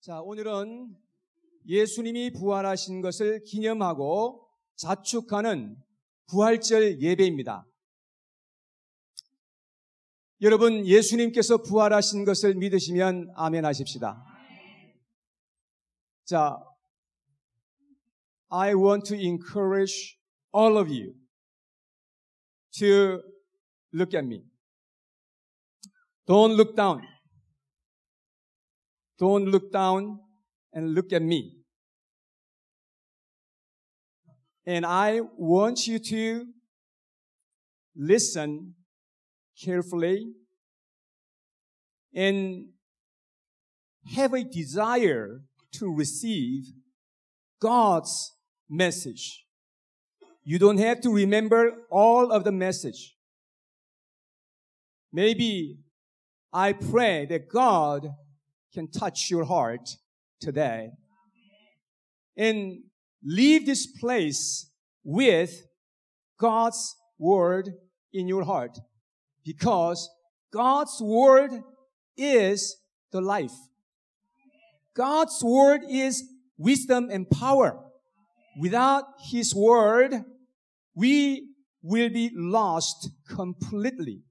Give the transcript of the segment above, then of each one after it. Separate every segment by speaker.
Speaker 1: 자, 오늘은 예수님이 부활하신 것을 기념하고 자축하는 부활절 예배입니다. 여러분, 예수님께서 부활하신 것을 믿으시면 아멘 하십시다. 자, I want to encourage all of you to look at me. Don't look down. Don't look down and look at me. And I want you to listen carefully and have a desire to receive God's message. You don't have to remember all of the message. Maybe I pray that God can touch your heart today and leave this place with God's word in your heart, because God's word is the life. God's word is wisdom and power. Without His word, we will be lost completely.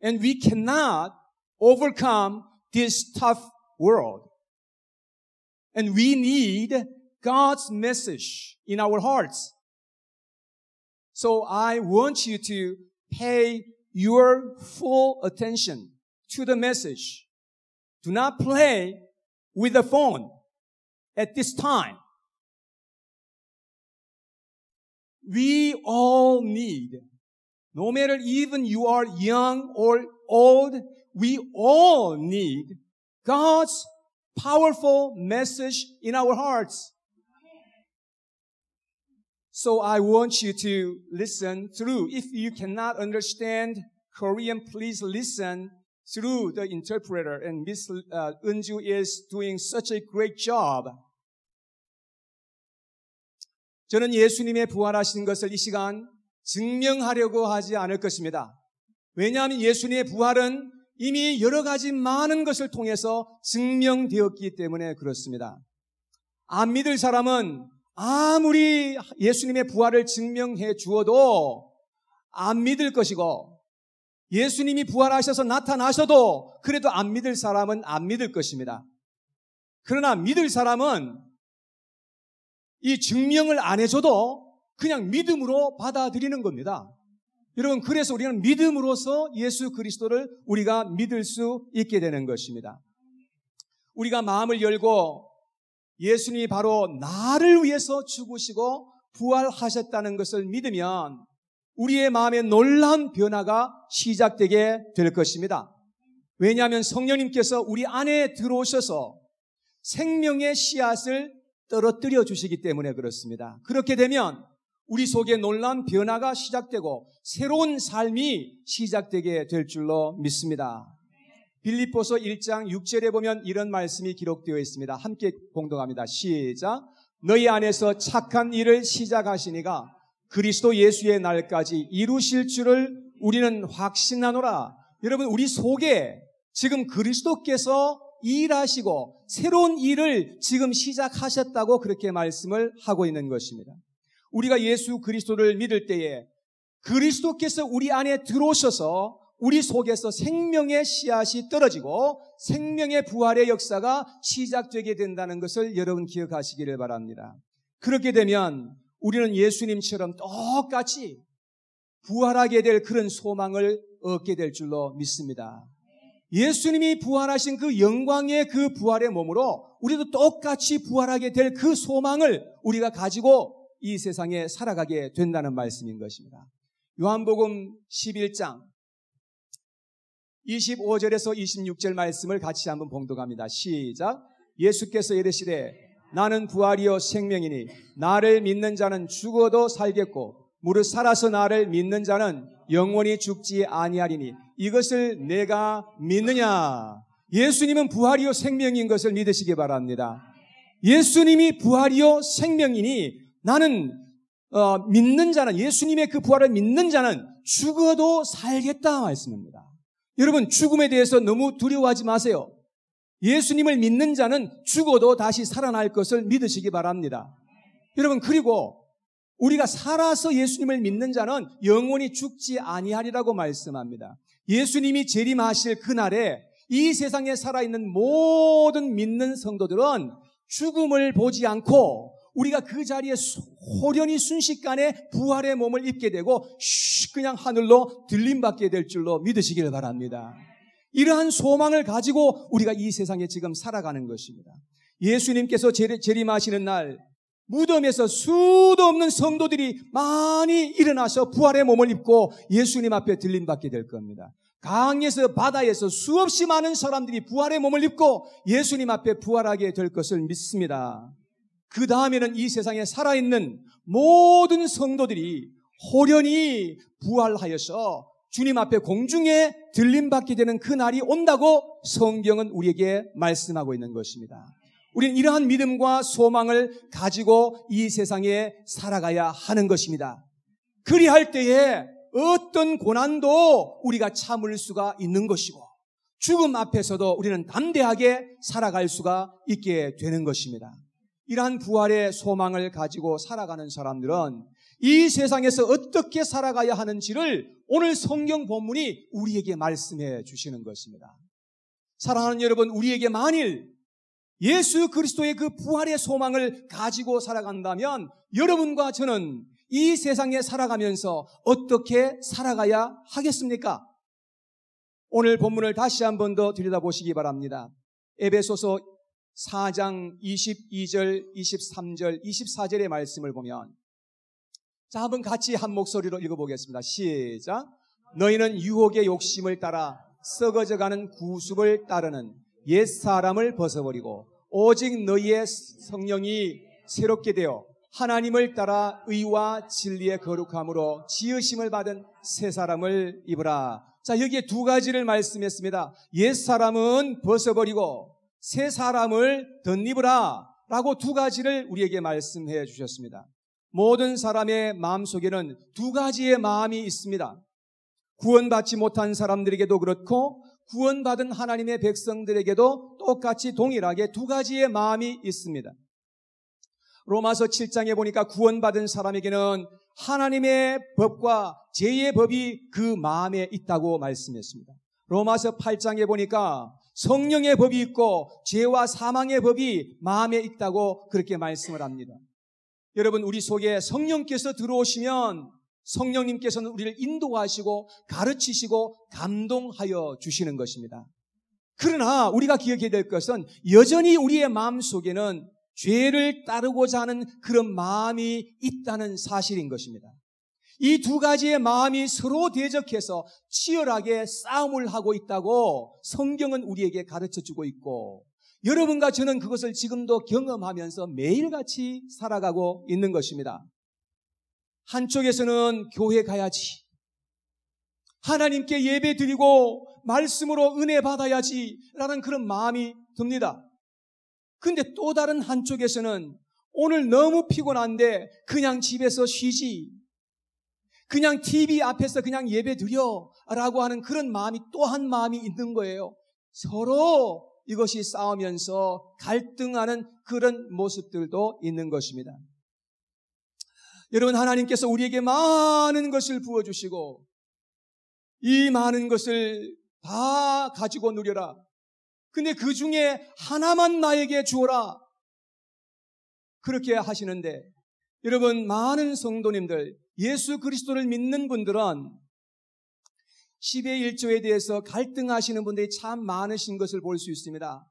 Speaker 1: And we cannot overcome this tough world. And we need God's message in our hearts. So I want you to pay your full attention to the message. Do not play with the phone at this time. We all need, no matter even you are young or old, we all need God's powerful message in our hearts. So I want you to listen through. If you cannot understand Korean, please listen through the interpreter. And Miss Eunju is doing such a great job. 저는 예수님의 부활하신 것을 이 시간 증명하려고 하지 않을 것입니다. 왜냐하면 예수님의 부활은 이미 여러 가지 많은 것을 통해서 증명되었기 때문에 그렇습니다. 안 믿을 사람은 아무리 예수님의 부활을 증명해 주어도 안 믿을 것이고, 예수님이 부활하셔서 나타나셔도 그래도 안 믿을 사람은 안 믿을 것입니다. 그러나 믿을 사람은 이 증명을 안 해줘도 그냥 믿음으로 받아들이는 겁니다. 여러분, 그래서 우리는 믿음으로써 예수 그리스도를 우리가 믿을 수 있게 되는 것입니다. 우리가 마음을 열고 예수님이 바로 나를 위해서 죽으시고 부활하셨다는 것을 믿으면 우리의 마음에 놀라운 변화가 시작되게 될 것입니다. 왜냐하면 성령님께서 우리 안에 들어오셔서 생명의 씨앗을 떨어뜨려 주시기 때문에 그렇습니다. 그렇게 되면 우리 속에 놀라운 변화가 시작되고 새로운 삶이 시작되게 될 줄로 믿습니다. 빌립보서 1장 6절에 보면 이런 말씀이 기록되어 있습니다. 함께 봉독합니다. 시작. 너희 안에서 착한 일을 시작하시니가 그리스도 예수의 날까지 이루실 줄을 우리는 확신하노라. 여러분, 우리 속에 지금 그리스도께서 일하시고 새로운 일을 지금 시작하셨다고 그렇게 말씀을 하고 있는 것입니다. 우리가 예수 그리스도를 믿을 때에 그리스도께서 우리 안에 들어오셔서 우리 속에서 생명의 씨앗이 떨어지고 생명의 부활의 역사가 시작되게 된다는 것을 여러분 기억하시기를 바랍니다. 그렇게 되면 우리는 예수님처럼 똑같이 부활하게 될 그런 소망을 얻게 될 줄로 믿습니다. 예수님이 부활하신 그 영광의 그 부활의 몸으로 우리도 똑같이 부활하게 될 그 소망을 우리가 가지고 이 세상에 살아가게 된다는 말씀인 것입니다. 요한복음 11장 25절에서 26절 말씀을 같이 한번 봉독합니다. 시작. 예수께서 이르시되 나는 부활이요 생명이니 나를 믿는 자는 죽어도 살겠고 무릇 살아서 나를 믿는 자는 영원히 죽지 아니하리니 이것을 내가 믿느냐. 예수님은 부활이요 생명인 것을 믿으시기 바랍니다. 예수님이 부활이요 생명이니 나는 믿는 자는, 예수님의 그 부활을 믿는 자는 죽어도 살겠다 말씀입니다. 여러분, 죽음에 대해서 너무 두려워하지 마세요. 예수님을 믿는 자는 죽어도 다시 살아날 것을 믿으시기 바랍니다. 여러분, 그리고 우리가 살아서 예수님을 믿는 자는 영원히 죽지 아니하리라고 말씀합니다. 예수님이 재림하실 그날에 이 세상에 살아있는 모든 믿는 성도들은 죽음을 보지 않고 우리가 그 자리에 호련히 순식간에 부활의 몸을 입게 되고 그냥 하늘로 들림받게 될 줄로 믿으시기를 바랍니다. 이러한 소망을 가지고 우리가 이 세상에 지금 살아가는 것입니다. 예수님께서 재림하시는 날 무덤에서 수도 없는 성도들이 많이 일어나서 부활의 몸을 입고 예수님 앞에 들림받게 될 겁니다. 강에서 바다에서 수없이 많은 사람들이 부활의 몸을 입고 예수님 앞에 부활하게 될 것을 믿습니다. 그 다음에는 이 세상에 살아있는 모든 성도들이 호련히 부활하여서 주님 앞에 공중에 들림받게 되는 그 날이 온다고 성경은 우리에게 말씀하고 있는 것입니다. 우리는 이러한 믿음과 소망을 가지고 이 세상에 살아가야 하는 것입니다. 그리할 때에 어떤 고난도 우리가 참을 수가 있는 것이고 죽음 앞에서도 우리는 담대하게 살아갈 수가 있게 되는 것입니다. 이러한 부활의 소망을 가지고 살아가는 사람들은 이 세상에서 어떻게 살아가야 하는지를 오늘 성경 본문이 우리에게 말씀해 주시는 것입니다. 사랑하는 여러분, 우리에게 만일 예수 그리스도의 그 부활의 소망을 가지고 살아간다면 여러분과 저는 이 세상에 살아가면서 어떻게 살아가야 하겠습니까? 오늘 본문을 다시 한 번 더 들여다보시기 바랍니다. 에베소서 4장 22절, 23절, 24절의 말씀을 보면 자, 한번 같이 한 목소리로 읽어보겠습니다. 시작. 너희는 유혹의 욕심을 따라 썩어져가는 구습을 따르는 옛사람을 벗어버리고 오직 너희의 성령이 새롭게 되어 하나님을 따라 의와 진리의 거룩함으로 지으심을 받은 새 사람을 입으라. 자, 여기에 두 가지를 말씀했습니다. 옛사람은 벗어버리고 새 사람을 덧입으라 라고 두 가지를 우리에게 말씀해 주셨습니다. 모든 사람의 마음속에는 두 가지의 마음이 있습니다. 구원받지 못한 사람들에게도 그렇고 구원받은 하나님의 백성들에게도 똑같이 동일하게 두 가지의 마음이 있습니다. 로마서 7장에 보니까 구원받은 사람에게는 하나님의 법과 죄의 법이 그 마음에 있다고 말씀했습니다. 로마서 8장에 보니까 성령의 법이 있고 죄와 사망의 법이 마음에 있다고 그렇게 말씀을 합니다. 여러분, 우리 속에 성령께서 들어오시면 성령님께서는 우리를 인도하시고 가르치시고 감동하여 주시는 것입니다. 그러나 우리가 기억해야 될 것은 여전히 우리의 마음속에는 죄를 따르고자 하는 그런 마음이 있다는 사실인 것입니다. 이 두 가지의 마음이 서로 대적해서 치열하게 싸움을 하고 있다고 성경은 우리에게 가르쳐주고 있고 여러분과 저는 그것을 지금도 경험하면서 매일같이 살아가고 있는 것입니다. 한쪽에서는 교회 가야지, 하나님께 예배 드리고 말씀으로 은혜 받아야지 라는 그런 마음이 듭니다. 근데 또 다른 한쪽에서는 오늘 너무 피곤한데 그냥 집에서 쉬지, 그냥 TV 앞에서 그냥 예배 드려 라고 하는 그런 마음이 또 한 마음이 있는 거예요. 서로 이것이 싸우면서 갈등하는 그런 모습들도 있는 것입니다. 여러분, 하나님께서 우리에게 많은 것을 부어주시고 이 많은 것을 다 가지고 누려라. 근데 그 중에 하나만 나에게 주어라. 그렇게 하시는데 여러분, 많은 성도님들, 예수 그리스도를 믿는 분들은 10의 1조에 대해서 갈등하시는 분들이 참 많으신 것을 볼 수 있습니다.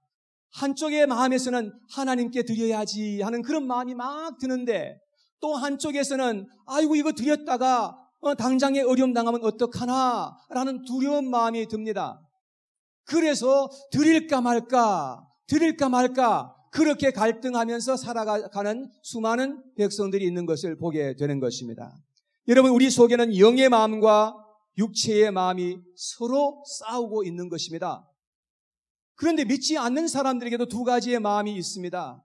Speaker 1: 한쪽의 마음에서는 하나님께 드려야지 하는 그런 마음이 막 드는데 또 한쪽에서는 아이고 이거 드렸다가 당장에 어려움 당하면 어떡하나 라는 두려운 마음이 듭니다. 그래서 드릴까 말까 그렇게 갈등하면서 살아가는 수많은 백성들이 있는 것을 보게 되는 것입니다. 여러분, 우리 속에는 영의 마음과 육체의 마음이 서로 싸우고 있는 것입니다. 그런데 믿지 않는 사람들에게도 두 가지의 마음이 있습니다.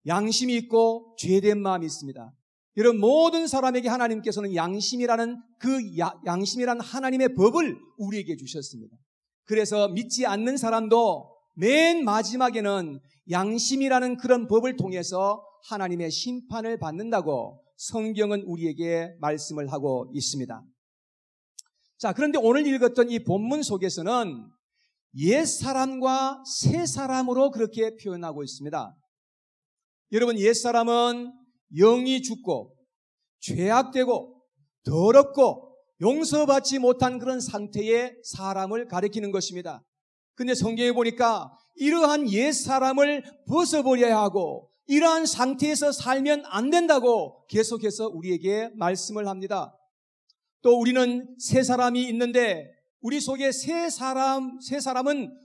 Speaker 1: 양심이 있고 죄된 마음이 있습니다. 여러분, 모든 사람에게 하나님께서는 양심이라는 양심이라는 하나님의 법을 우리에게 주셨습니다. 그래서 믿지 않는 사람도 맨 마지막에는 양심이라는 그런 법을 통해서 하나님의 심판을 받는다고 성경은 우리에게 말씀을 하고 있습니다. 자, 그런데 오늘 읽었던 이 본문 속에서는 옛사람과 새사람으로 그렇게 표현하고 있습니다. 여러분, 옛사람은 영이 죽고 죄악되고 더럽고 용서받지 못한 그런 상태의 사람을 가리키는 것입니다. 근데 성경에 보니까 이러한 옛사람을 벗어버려야 하고 이러한 상태에서 살면 안 된다고 계속해서 우리에게 말씀을 합니다. 또 우리는 새 사람이 있는데 우리 속에 새 사람은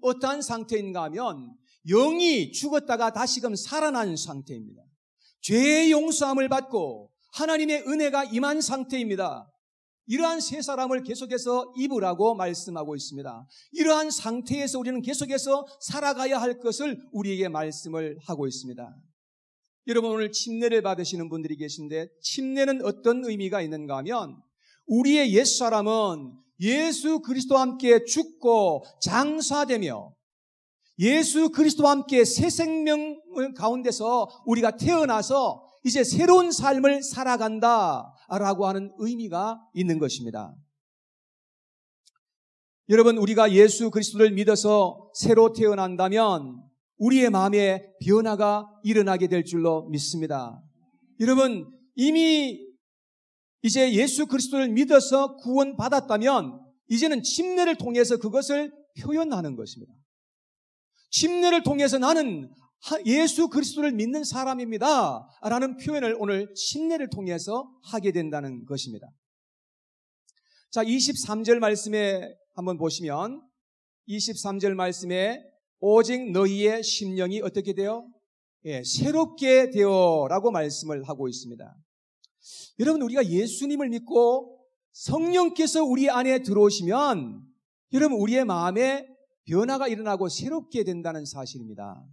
Speaker 1: 어떠한 상태인가 하면 영이 죽었다가 다시금 살아난 상태입니다. 죄의 용서함을 받고 하나님의 은혜가 임한 상태입니다. 이러한 새 사람을 계속해서 입으라고 말씀하고 있습니다. 이러한 상태에서 우리는 계속해서 살아가야 할 것을 우리에게 말씀을 하고 있습니다. 여러분, 오늘 침례를 받으시는 분들이 계신데 침례는 어떤 의미가 있는가 하면 우리의 옛사람은 예수 그리스도와 함께 죽고 장사되며 예수 그리스도와 함께 새 생명을 가운데서 우리가 태어나서 이제 새로운 삶을 살아간다라고 하는 의미가 있는 것입니다. 여러분, 우리가 예수 그리스도를 믿어서 새로 태어난다면 우리의 마음에 변화가 일어나게 될 줄로 믿습니다. 여러분, 이미 이제 예수 그리스도를 믿어서 구원받았다면 이제는 침례를 통해서 그것을 표현하는 것입니다. 침례를 통해서 나는 예수 그리스도를 믿는 사람입니다 라는 표현을 오늘 침례를 통해서 하게 된다는 것입니다. 자, 23절 말씀에 한번 보시면 23절 말씀에 오직 너희의 심령이 어떻게 되어? 새롭게 되어라고 말씀을 하고 있습니다. 여러분, 우리가 예수님을 믿고 성령께서 우리 안에 들어오시면 여러분, 우리의 마음에 변화가 일어나고 새롭게 된다는 사실입니다.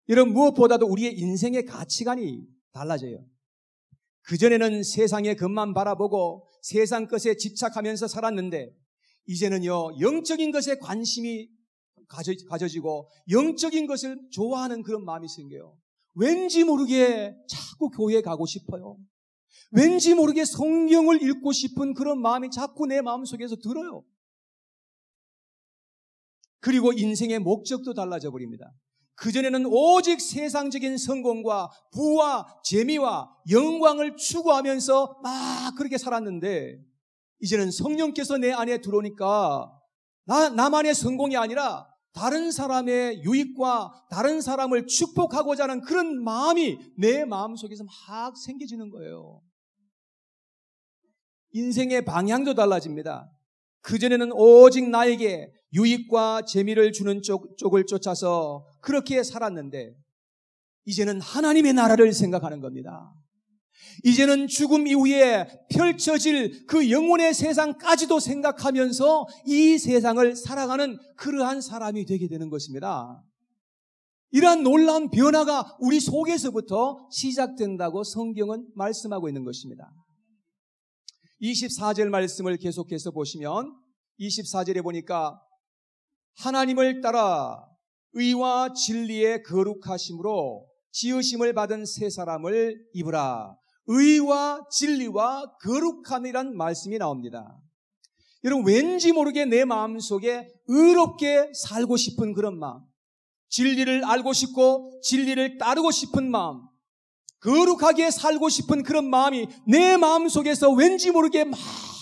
Speaker 1: 여러분, 무엇보다도 우리의 인생의 가치관이 달라져요. 그전에는 세상의 것만 바라보고 세상 것에 집착하면서 살았는데 이제는요, 영적인 것에 관심이 가져지고 영적인 것을 좋아하는 그런 마음이 생겨요. 왠지 모르게 자꾸 교회에 가고 싶어요. 왠지 모르게 성경을 읽고 싶은 그런 마음이 자꾸 내 마음속에서 들어요. 그리고 인생의 목적도 달라져 버립니다. 그전에는 오직 세상적인 성공과 부와 재미와 영광을 추구하면서 막 그렇게 살았는데 이제는 성령께서 내 안에 들어오니까 나만의 성공이 아니라 다른 사람의 유익과 다른 사람을 축복하고자 하는 그런 마음이 내 마음속에서 막 생겨지는 거예요. 인생의 방향도 달라집니다. 그전에는 오직 나에게 유익과 재미를 주는 쪽을 쫓아서 그렇게 살았는데 이제는 하나님의 나라를 생각하는 겁니다. 이제는 죽음 이후에 펼쳐질 그 영혼의 세상까지도 생각하면서 이 세상을 살아가는 그러한 사람이 되게 되는 것입니다. 이러한 놀라운 변화가 우리 속에서부터 시작된다고 성경은 말씀하고 있는 것입니다. 24절 말씀을 계속해서 보시면 24절에 보니까 하나님을 따라 의와 진리의 거룩하심으로 지으심을 받은 새 사람을 입으라. 의와 진리와 거룩함이란 말씀이 나옵니다. 여러분, 왠지 모르게 내 마음속에 의롭게 살고 싶은 그런 마음, 진리를 알고 싶고 진리를 따르고 싶은 마음, 거룩하게 살고 싶은 그런 마음이 내 마음속에서 왠지 모르게 막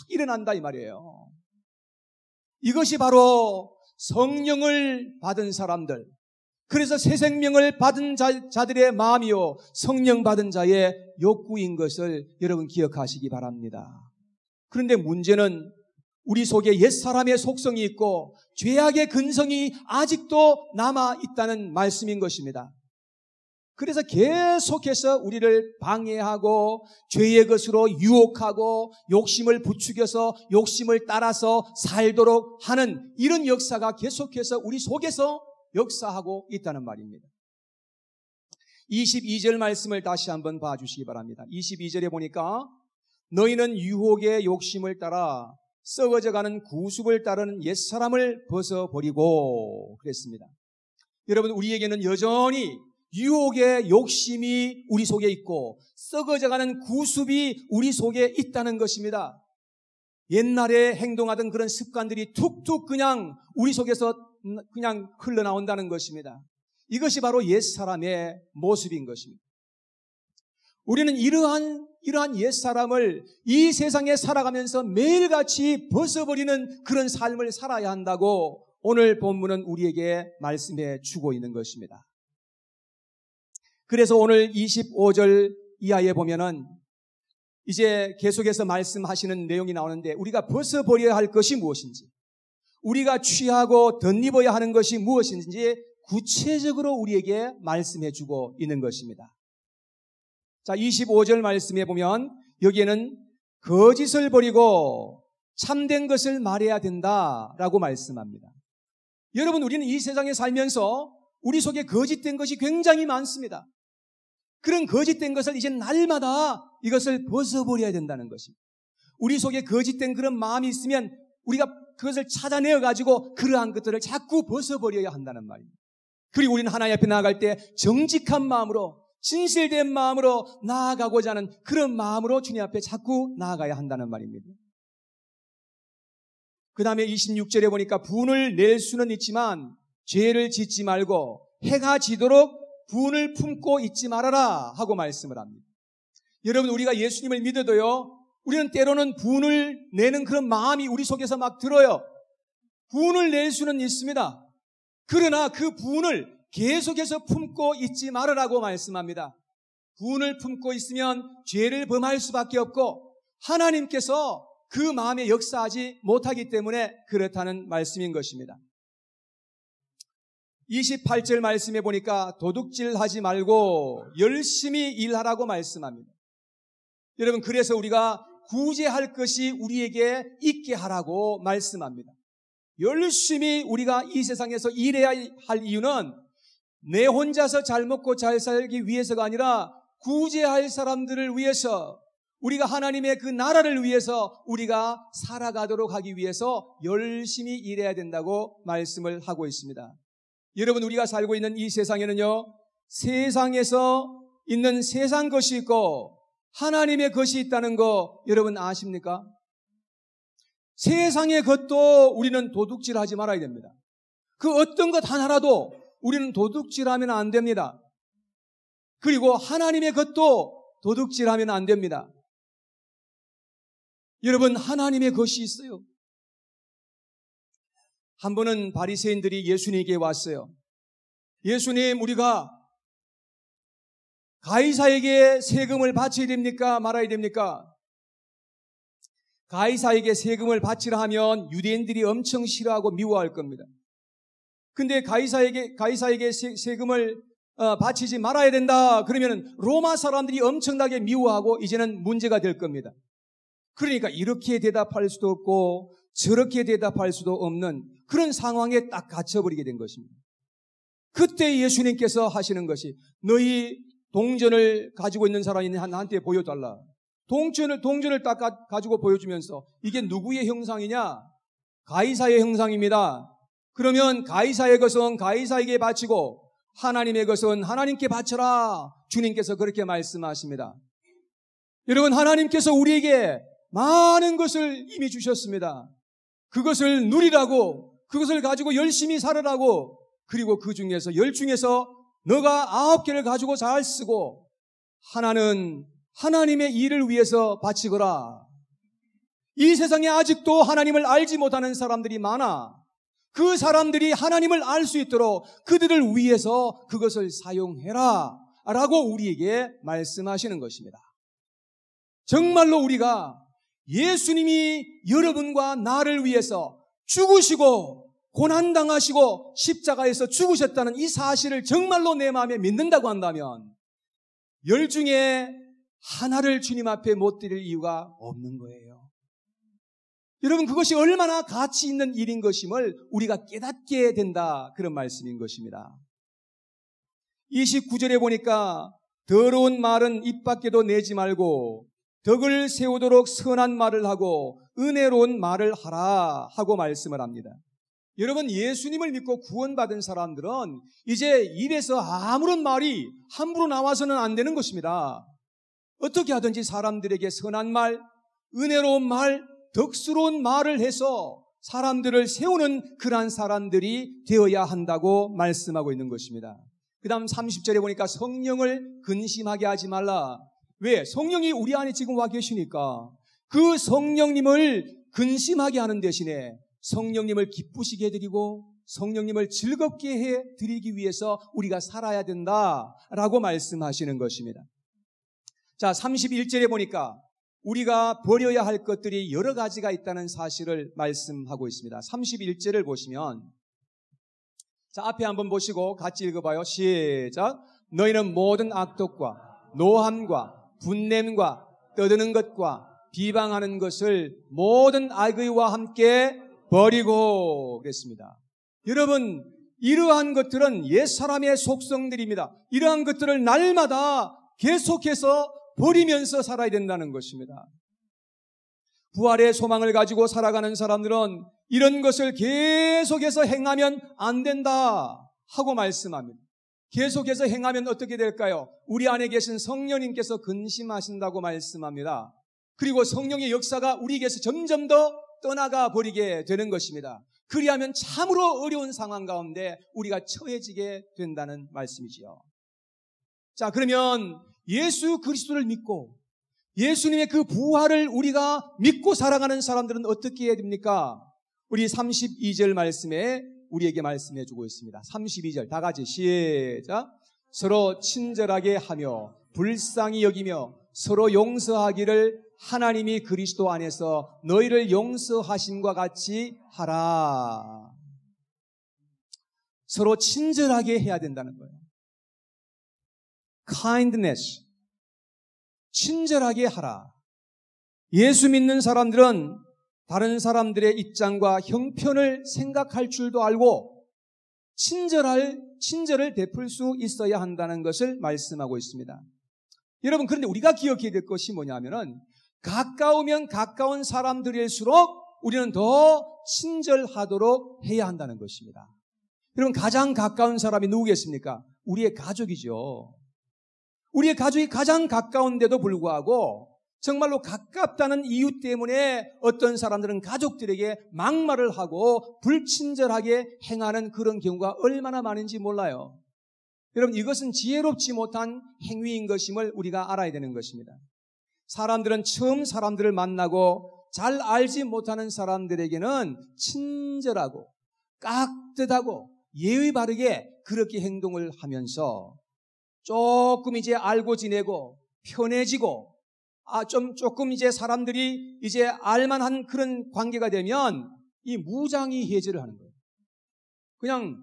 Speaker 1: 일어난다 이 말이에요. 이것이 바로 성령을 받은 사람들, 그래서 새 생명을 받은 자들의 마음이요 성령 받은 자의 욕구인 것을 여러분 기억하시기 바랍니다. 그런데 문제는 우리 속에 옛사람의 속성이 있고 죄악의 근성이 아직도 남아있다는 말씀인 것입니다. 그래서 계속해서 우리를 방해하고 죄의 것으로 유혹하고 욕심을 부추겨서 욕심을 따라서 살도록 하는 이런 역사가 계속해서 우리 속에서 역사하고 있다는 말입니다. 22절 말씀을 다시 한번 봐주시기 바랍니다. 22절에 보니까 너희는 유혹의 욕심을 따라 썩어져가는 구습을 따르는 옛사람을 벗어버리고 그랬습니다. 여러분, 우리에게는 여전히 유혹의 욕심이 우리 속에 있고 썩어져가는 구습이 우리 속에 있다는 것입니다. 옛날에 행동하던 그런 습관들이 툭툭 그냥 우리 속에서 그냥 흘러나온다는 것입니다. 이것이 바로 옛사람의 모습인 것입니다. 우리는 이러한 옛사람을 이 세상에 살아가면서 매일같이 벗어버리는 그런 삶을 살아야 한다고 오늘 본문은 우리에게 말씀해 주고 있는 것입니다. 그래서 오늘 25절 이하에 보면은 이제 계속해서 말씀하시는 내용이 나오는데 우리가 벗어버려야 할 것이 무엇인지, 우리가 취하고 덧입어야 하는 것이 무엇인지 구체적으로 우리에게 말씀해 주고 있는 것입니다. 자, 25절 말씀에 보면 여기에는 거짓을 버리고 참된 것을 말해야 된다라고 말씀합니다. 여러분, 우리는 이 세상에 살면서 우리 속에 거짓된 것이 굉장히 많습니다. 그런 거짓된 것을 이제 날마다 이것을 벗어버려야 된다는 것입니다. 우리 속에 거짓된 그런 마음이 있으면 우리가 그것을 찾아내어가지고 그러한 것들을 자꾸 벗어버려야 한다는 말입니다. 그리고 우리는 하나님 앞에 나아갈 때 정직한 마음으로, 진실된 마음으로 나아가고자 하는 그런 마음으로 주님 앞에 자꾸 나아가야 한다는 말입니다. 그 다음에 26절에 보니까 분을 낼 수는 있지만 죄를 짓지 말고 해가 지도록 분을 품고 있지 말아라 하고 말씀을 합니다. 여러분, 우리가 예수님을 믿어도요, 우리는 때로는 분을 내는 그런 마음이 우리 속에서 막 들어요. 분을 낼 수는 있습니다. 그러나 그 분을 계속해서 품고 있지 말으라고 말씀합니다. 분을 품고 있으면 죄를 범할 수밖에 없고 하나님께서 그 마음에 역사하지 못하기 때문에 그렇다는 말씀인 것입니다. 28절 말씀에 보니까 도둑질하지 말고 열심히 일하라고 말씀합니다. 여러분, 그래서 우리가 구제할 것이 우리에게 있게 하라고 말씀합니다. 열심히 우리가 이 세상에서 일해야 할 이유는 내 혼자서 잘 먹고 잘 살기 위해서가 아니라 구제할 사람들을 위해서, 우리가 하나님의 그 나라를 위해서 우리가 살아가도록 하기 위해서 열심히 일해야 된다고 말씀을 하고 있습니다. 여러분, 우리가 살고 있는 이 세상에는요, 세상에서 있는 세상 것이 있고 하나님의 것이 있다는 거 여러분 아십니까? 세상의 것도 우리는 도둑질하지 말아야 됩니다. 그 어떤 것 하나라도 우리는 도둑질하면 안 됩니다. 그리고 하나님의 것도 도둑질하면 안 됩니다. 여러분, 하나님의 것이 있어요. 한 번은 바리새인들이 예수님에게 왔어요. 예수님, 우리가 가이사에게 세금을 바쳐야 됩니까? 말아야 됩니까? 가이사에게 세금을 바치라 하면 유대인들이 엄청 싫어하고 미워할 겁니다. 근데 가이사에게 세금을 바치지 말아야 된다 그러면 로마 사람들이 엄청나게 미워하고 이제는 문제가 될 겁니다. 그러니까 이렇게 대답할 수도 없고 저렇게 대답할 수도 없는 그런 상황에 딱 갇혀버리게 된 것입니다. 그때 예수님께서 하시는 것이, 너희 동전을 가지고 있는 사람이 나한테 보여달라. 동전을 딱 가지고 보여주면서 이게 누구의 형상이냐? 가이사의 형상입니다. 그러면 가이사의 것은 가이사에게 바치고 하나님의 것은 하나님께 바쳐라. 주님께서 그렇게 말씀하십니다. 여러분, 하나님께서 우리에게 많은 것을 이미 주셨습니다. 그것을 누리라고, 그것을 가지고 열심히 살으라고, 그리고 그 중에서 10중에서 너가 9개를 가지고 잘 쓰고 하나는 하나님의 일을 위해서 바치거라. 이 세상에 아직도 하나님을 알지 못하는 사람들이 많아. 그 사람들이 하나님을 알 수 있도록 그들을 위해서 그것을 사용해라 라고 우리에게 말씀하시는 것입니다. 정말로 우리가 예수님이 여러분과 나를 위해서 죽으시고 고난당하시고 십자가에서 죽으셨다는 이 사실을 정말로 내 마음에 믿는다고 한다면 10 중에 하나를 주님 앞에 못 드릴 이유가 없는 거예요. 여러분, 그것이 얼마나 가치 있는 일인 것임을 우리가 깨닫게 된다, 그런 말씀인 것입니다. 29절에 보니까 더러운 말은 입 밖에도 내지 말고 덕을 세우도록 선한 말을 하고 은혜로운 말을 하라 하고 말씀을 합니다. 여러분, 예수님을 믿고 구원받은 사람들은 이제 입에서 아무런 말이 함부로 나와서는 안 되는 것입니다. 어떻게 하든지 사람들에게 선한 말, 은혜로운 말, 덕스러운 말을 해서 사람들을 세우는 그러한 사람들이 되어야 한다고 말씀하고 있는 것입니다. 그 다음 30절에 보니까 성령을 근심하게 하지 말라. 왜? 성령이 우리 안에 지금 와 계시니까 그 성령님을 근심하게 하는 대신에 성령님을 기쁘시게 해드리고 성령님을 즐겁게 해드리기 위해서 우리가 살아야 된다라고 말씀하시는 것입니다. 자, 31절에 보니까 우리가 버려야 할 것들이 여러 가지가 있다는 사실을 말씀하고 있습니다. 31절을 보시면, 자, 앞에 한번 보시고 같이 읽어봐요. 시작. 너희는 모든 악독과 노함과 분냄과 떠드는 것과 비방하는 것을 모든 악의와 함께 버리고 그랬습니다. 여러분, 이러한 것들은 옛사람의 속성들입니다. 이러한 것들을 날마다 계속해서 버리면서 살아야 된다는 것입니다. 부활의 소망을 가지고 살아가는 사람들은 이런 것을 계속해서 행하면 안 된다 하고 말씀합니다. 계속해서 행하면 어떻게 될까요? 우리 안에 계신 성령님께서 근심하신다고 말씀합니다. 그리고 성령의 역사가 우리에게서 점점 더 떠나가 버리게 되는 것입니다. 그리하면 참으로 어려운 상황 가운데 우리가 처해지게 된다는 말씀이지요. 자, 그러면 예수 그리스도를 믿고 예수님의 그 부활을 우리가 믿고 살아가는 사람들은 어떻게 해야 됩니까? 우리 32절 말씀에 우리에게 말씀해 주고 있습니다. 32절 다 같이 시작. 서로 친절하게 하며 불쌍히 여기며 서로 용서하기를 하나님이 그리스도 안에서 너희를 용서하심과 같이 하라. 서로 친절하게 해야 된다는 거예요. kindness. 친절하게 하라. 예수 믿는 사람들은 다른 사람들의 입장과 형편을 생각할 줄도 알고 친절을 베풀 수 있어야 한다는 것을 말씀하고 있습니다. 여러분, 그런데 우리가 기억해야 될 것이 뭐냐면은 가까우면 가까운 사람들일수록 우리는 더 친절하도록 해야 한다는 것입니다. 여러분, 가장 가까운 사람이 누구겠습니까? 우리의 가족이죠. 우리의 가족이 가장 가까운데도 불구하고 정말로 가깝다는 이유 때문에 어떤 사람들은 가족들에게 막말을 하고 불친절하게 행하는 그런 경우가 얼마나 많은지 몰라요. 여러분, 이것은 지혜롭지 못한 행위인 것임을 우리가 알아야 되는 것입니다. 사람들은 처음 사람들을 만나고 잘 알지 못하는 사람들에게는 친절하고 깍듯하고 예의 바르게 그렇게 행동을 하면서 조금 이제 알고 지내고 편해지고 조금 이제 사람들이 이제 알만한 그런 관계가 되면 이 무장의해제를 하는 거예요. 그냥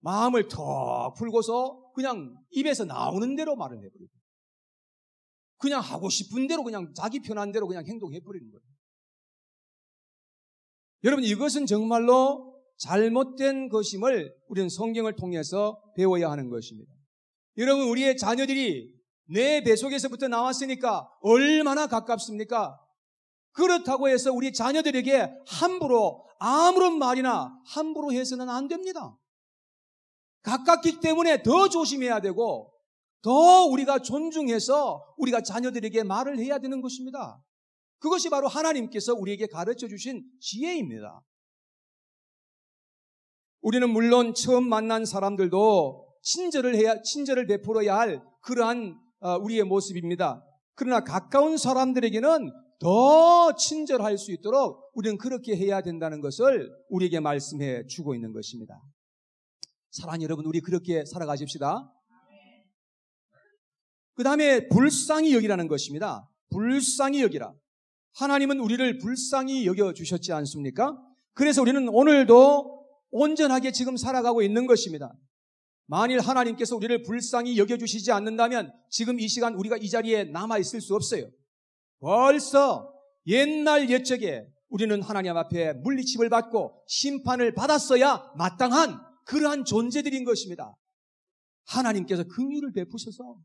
Speaker 1: 마음을 턱 풀고서 그냥 입에서 나오는 대로 말을 해버리고 그냥 하고 싶은 대로 그냥 자기 편한 대로 그냥 행동해버리는 거예요. 여러분, 이것은 정말로 잘못된 것임을 우리는 성경을 통해서 배워야 하는 것입니다. 여러분, 우리의 자녀들이 내 뱃속에서부터 나왔으니까 얼마나 가깝습니까? 그렇다고 해서 우리 자녀들에게 함부로 아무런 말이나 함부로 해서는 안 됩니다. 가깝기 때문에 더 조심해야 되고 더 우리가 존중해서 우리가 자녀들에게 말을 해야 되는 것입니다. 그것이 바로 하나님께서 우리에게 가르쳐 주신 지혜입니다. 우리는 물론 처음 만난 사람들도 친절을 베풀어야 할 그러한 우리의 모습입니다. 그러나 가까운 사람들에게는 더 친절할 수 있도록 우리는 그렇게 해야 된다는 것을 우리에게 말씀해 주고 있는 것입니다. 사랑하는 여러분, 우리 그렇게 살아가십시다. 그 다음에 불쌍히 여기라는 것입니다. 불쌍히 여기라. 하나님은 우리를 불쌍히 여겨주셨지 않습니까? 그래서 우리는 오늘도 온전하게 지금 살아가고 있는 것입니다. 만일 하나님께서 우리를 불쌍히 여겨주시지 않는다면 지금 이 시간 우리가 이 자리에 남아있을 수 없어요. 벌써 옛날 옛적에 우리는 하나님 앞에 물리침을 받고 심판을 받았어야 마땅한 그러한 존재들인 것입니다. 하나님께서 긍휼을 베푸셔서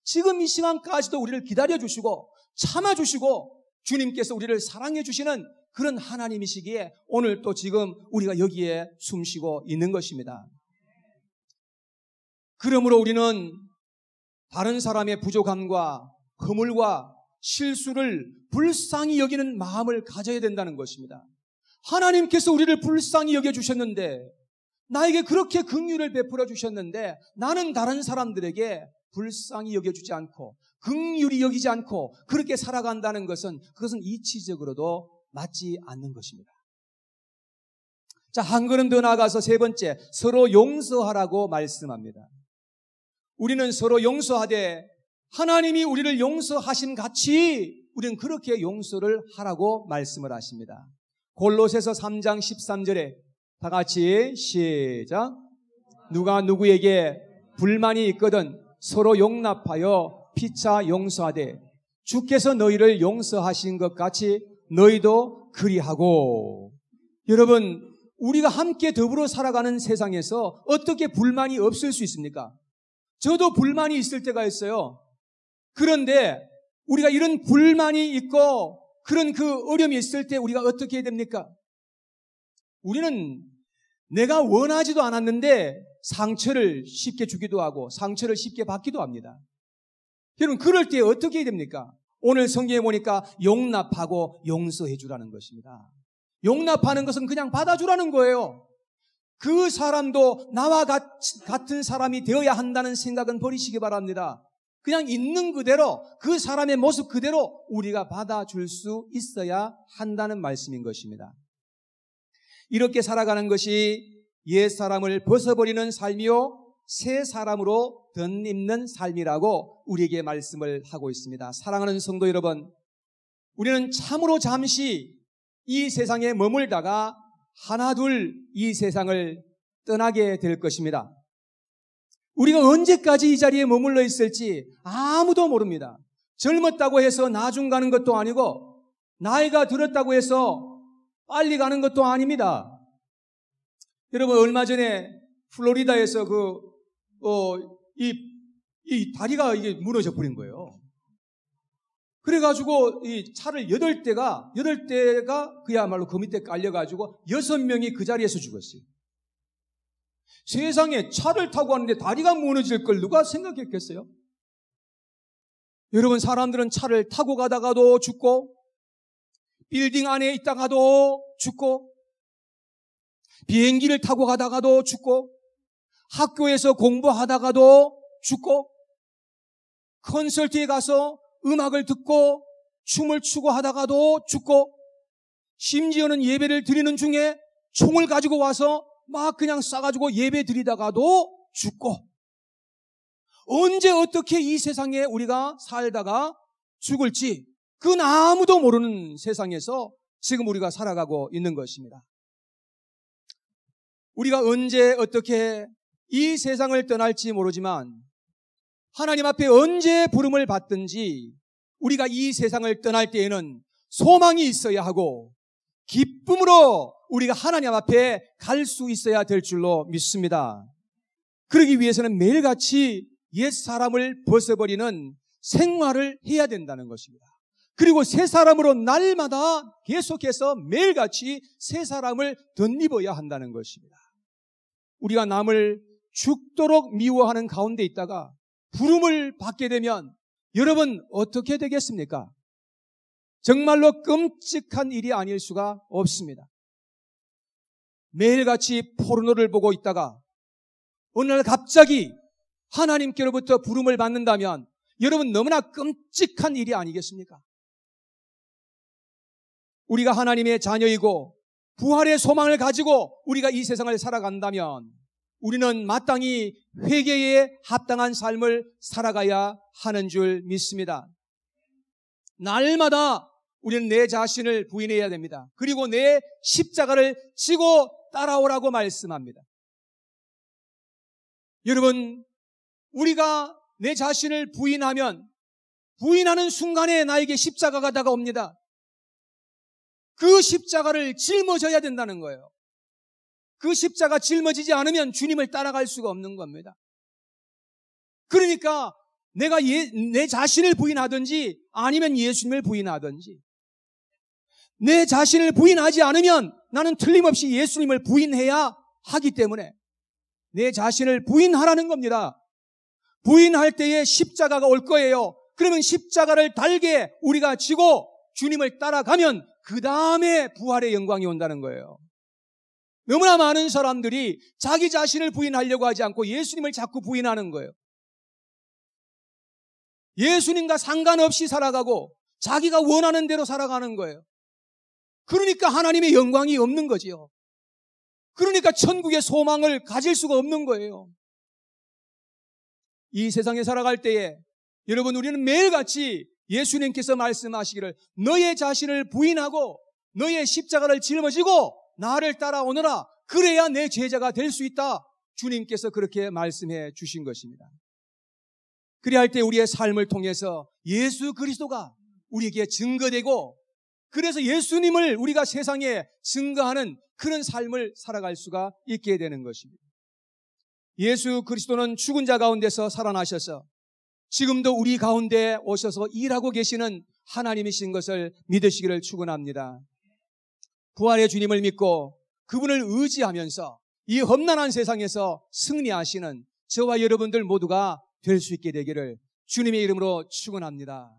Speaker 1: 지금 이 시간까지도 우리를 기다려주시고 참아주시고 주님께서 우리를 사랑해 주시는 그런 하나님이시기에 오늘 또 지금 우리가 여기에 숨쉬고 있는 것입니다. 그러므로 우리는 다른 사람의 부족함과 허물과 실수를 불쌍히 여기는 마음을 가져야 된다는 것입니다. 하나님께서 우리를 불쌍히 여겨주셨는데, 나에게 그렇게 긍휼을 베풀어 주셨는데 나는 다른 사람들에게 불쌍히 여겨주지 않고 긍휼히 여기지 않고 그렇게 살아간다는 것은, 그것은 이치적으로도 맞지 않는 것입니다. 자, 한 걸음 더 나아가서 세 번째, 서로 용서하라고 말씀합니다. 우리는 서로 용서하되 하나님이 우리를 용서하심 같이 우리는 그렇게 용서를 하라고 말씀을 하십니다. 골로새서 3장 13절에 다 같이 시작. 누가 누구에게 불만이 있거든 서로 용납하여 피차 용서하되 주께서 너희를 용서하신 것 같이 너희도 그리하고. 여러분, 우리가 함께 더불어 살아가는 세상에서 어떻게 불만이 없을 수 있습니까? 저도 불만이 있을 때가 있어요. 그런데 우리가 이런 불만이 있고 그런 그 어려움이 있을 때 우리가 어떻게 해야 됩니까? 우리는 내가 원하지도 않았는데 상처를 쉽게 주기도 하고 상처를 쉽게 받기도 합니다. 여러분, 그럴 때 어떻게 해야 됩니까? 오늘 성경에 보니까 용납하고 용서해 주라는 것입니다. 용납하는 것은 그냥 받아주라는 거예요. 그 사람도 나와 같은 사람이 되어야 한다는 생각은 버리시기 바랍니다. 그냥 있는 그대로 그 사람의 모습 그대로 우리가 받아줄 수 있어야 한다는 말씀인 것입니다. 이렇게 살아가는 것이 옛 사람을 벗어버리는 삶이요 새 사람으로 덧입는 삶이라고 우리에게 말씀을 하고 있습니다. 사랑하는 성도 여러분, 우리는 참으로 잠시 이 세상에 머물다가 하나둘 이 세상을 떠나게 될 것입니다. 우리가 언제까지 이 자리에 머물러 있을지 아무도 모릅니다. 젊었다고 해서 나중 가는 것도 아니고 나이가 들었다고 해서 빨리 가는 것도 아닙니다. 여러분, 얼마 전에 플로리다에서 이 다리가 이게 무너져 버린 거예요. 그래가지고 이 차를 8대가 그야말로 그 밑에 깔려가지고 6명이 그 자리에서 죽었어요. 세상에 차를 타고 왔는데 다리가 무너질 걸 누가 생각했겠어요? 여러분, 사람들은 차를 타고 가다가도 죽고 빌딩 안에 있다가도 죽고 비행기를 타고 가다가도 죽고 학교에서 공부하다가도 죽고 콘서트에 가서 음악을 듣고 춤을 추고 하다가도 죽고 심지어는 예배를 드리는 중에 총을 가지고 와서 막 그냥 쏴가지고 예배 드리다가도 죽고 언제 어떻게 이 세상에 우리가 살다가 죽을지 그건 아무도 모르는 세상에서 지금 우리가 살아가고 있는 것입니다. 우리가 언제 어떻게 이 세상을 떠날지 모르지만 하나님 앞에 언제 부름을 받든지 우리가 이 세상을 떠날 때에는 소망이 있어야 하고 기쁨으로 우리가 하나님 앞에 갈 수 있어야 될 줄로 믿습니다. 그러기 위해서는 매일같이 옛 사람을 벗어버리는 생활을 해야 된다는 것입니다. 그리고 새 사람으로 날마다 계속해서 매일같이 새 사람을 덧입어야 한다는 것입니다. 우리가 남을 죽도록 미워하는 가운데 있다가 부름을 받게 되면 여러분 어떻게 되겠습니까? 정말로 끔찍한 일이 아닐 수가 없습니다. 매일같이 포르노를 보고 있다가 어느 날 갑자기 하나님께로부터 부름을 받는다면 여러분 너무나 끔찍한 일이 아니겠습니까? 우리가 하나님의 자녀이고 부활의 소망을 가지고 우리가 이 세상을 살아간다면 우리는 마땅히 회개에 합당한 삶을 살아가야 하는 줄 믿습니다. 날마다 우리는 내 자신을 부인해야 됩니다. 그리고 내 십자가를 지고 따라오라고 말씀합니다. 여러분, 우리가 내 자신을 부인하면 부인하는 순간에 나에게 십자가가 다가옵니다. 그 십자가를 짊어져야 된다는 거예요. 그 십자가 짊어지지 않으면 주님을 따라갈 수가 없는 겁니다. 그러니까 내가 내 자신을 부인하든지 아니면 예수님을 부인하든지, 내 자신을 부인하지 않으면 나는 틀림없이 예수님을 부인해야 하기 때문에 내 자신을 부인하라는 겁니다. 부인할 때에 십자가가 올 거예요. 그러면 십자가를 달게 우리가 지고 주님을 따라가면 그 다음에 부활의 영광이 온다는 거예요. 너무나 많은 사람들이 자기 자신을 부인하려고 하지 않고 예수님을 자꾸 부인하는 거예요. 예수님과 상관없이 살아가고 자기가 원하는 대로 살아가는 거예요. 그러니까 하나님의 영광이 없는 거지요. 그러니까 천국의 소망을 가질 수가 없는 거예요. 이 세상에 살아갈 때에 여러분, 우리는 매일같이 예수님께서 말씀하시기를 너의 자신을 부인하고 너의 십자가를 짊어지고 나를 따라오너라. 그래야 내 제자가 될 수 있다. 주님께서 그렇게 말씀해 주신 것입니다. 그래야 할 때 우리의 삶을 통해서 예수 그리스도가 우리에게 증거되고, 그래서 예수님을 우리가 세상에 증거하는 그런 삶을 살아갈 수가 있게 되는 것입니다. 예수 그리스도는 죽은 자 가운데서 살아나셔서 지금도 우리 가운데 오셔서 일하고 계시는 하나님이신 것을 믿으시기를 축원합니다. 부활의 주님을 믿고 그분을 의지하면서 이 험난한 세상에서 승리하시는 저와 여러분들 모두가 될 수 있게 되기를 주님의 이름으로 축원합니다.